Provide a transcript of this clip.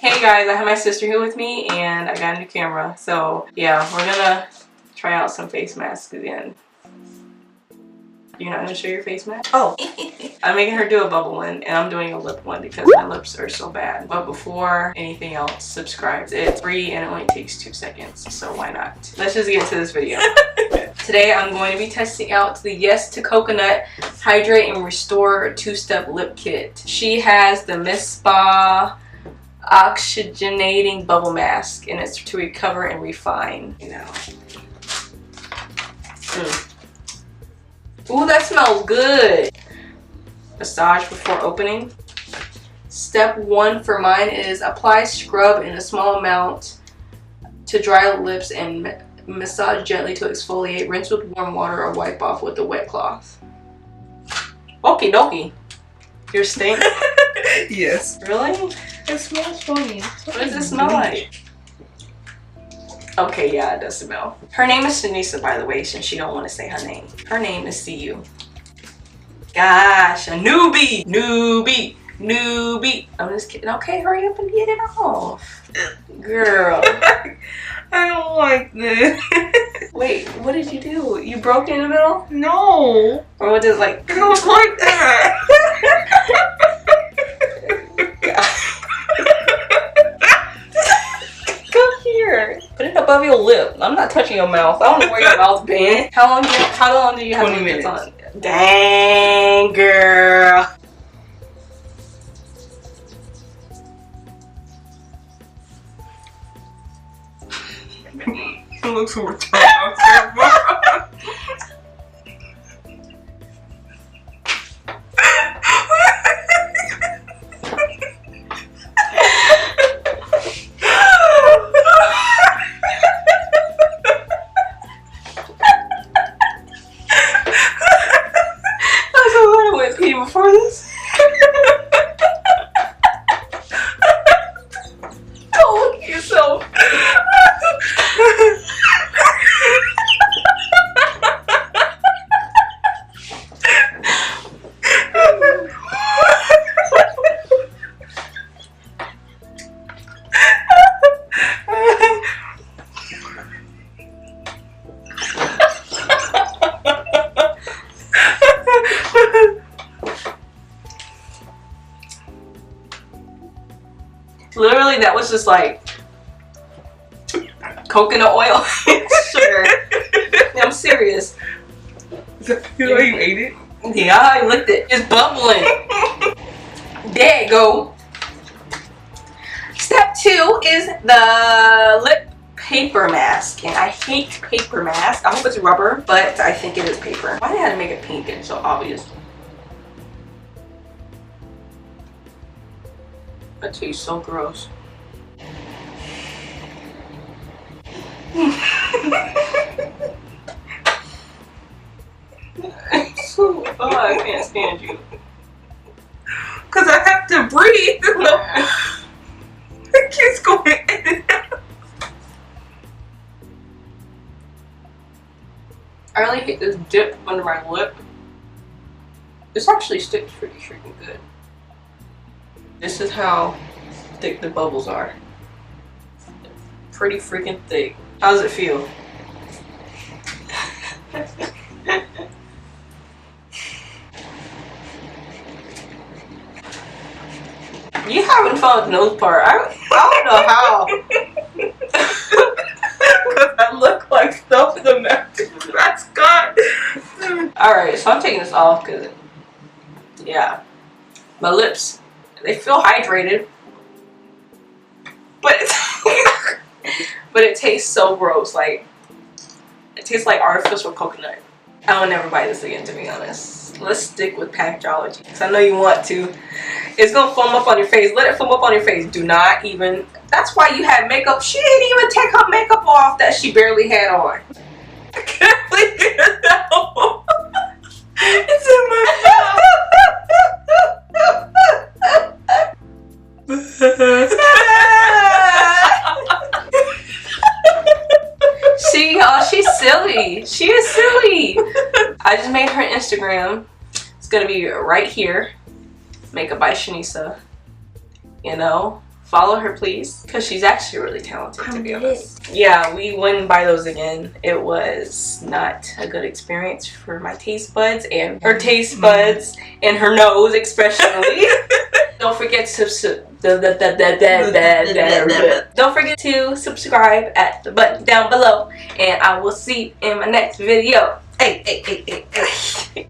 Hey guys, I have my sister here with me and I got a new camera. So yeah, we're gonna try out some face masks again. You're not gonna show your face mask? Oh. I'm making her do a bubble one and I'm doing a lip one because my lips are so bad. But before anything else, subscribe. It's free and it only takes 2 seconds, so why not? Let's just get into this video. Today I'm going to be testing out the Yes to Coconut Hydrate and Restore 2-Step Lip Kit. She has the Miss Spa Oxygenating Bubble Mask and it's to recover and refine. You know. Ooh, that smells good. Massage before opening. Step 1 for mine is apply scrub in a small amount to dry lips and massage gently to exfoliate. Rinse with warm water or wipe off with a wet cloth. Okie dokie. Your stink? Yes. Really? It smells funny. What does it smell like? Okay, yeah, it does smell. Her name is Shanisa, by the way, since she don't want to say her name. Her name is CU. Gosh, a newbie, newbie, newbie. I'm just kidding. Okay, hurry up and get it off. Girl. I don't like this. Wait, what did you do? You broke it in the middle? No. Or what is it like? It goes like that. Put it above your lip. I'm not touching your mouth. I don't know where your mouth's been. How long do you have 20 minutes on? Dang, girl. It looks retarded. Before this? Don't look at yourself. Literally, that was just like coconut oil and sugar. I'm serious. Is that you ate it? Yeah, I licked it. It's bubbling. There you go. Step 2 is the lip paper mask. And I hate paper mask. I hope it's rubber, but I think it is paper. Why did I have to make it pink and so obvious? That tastes so gross. So, oh, I can't stand you. Cause I have to breathe. It keeps going in and out. I really hate this dip under my lip. This actually sticks pretty freaking good. This is how thick the bubbles are. Pretty freaking thick. How does it feel? You having fun with the nose part. I don't know how. Cause I look like stuff in the mascot. Alright, so I'm taking this off because, yeah, my lips, they feel hydrated, but but it tastes so gross. Like, it tastes like artificial coconut. I will never buy this again, to be honest. Let's stick with Packology, because I know you want to. It's gonna foam up on your face. Let it foam up on your face. Do not even. That's why you had makeup. She didn't even take her makeup off that she barely had on. I can't believe it now. It's in my mouth. See, y'all, she's silly. She is silly. I just made her Instagram. It's gonna be right here. Makeup by Shanisa. You know, follow her, please, because she's actually really talented, to be honest. Yeah, we wouldn't buy those again. It was not a good experience for my taste buds and her taste buds and her nose, especially. Don't forget to don't forget to subscribe at the button down below, and I will see you in my next video. Hey.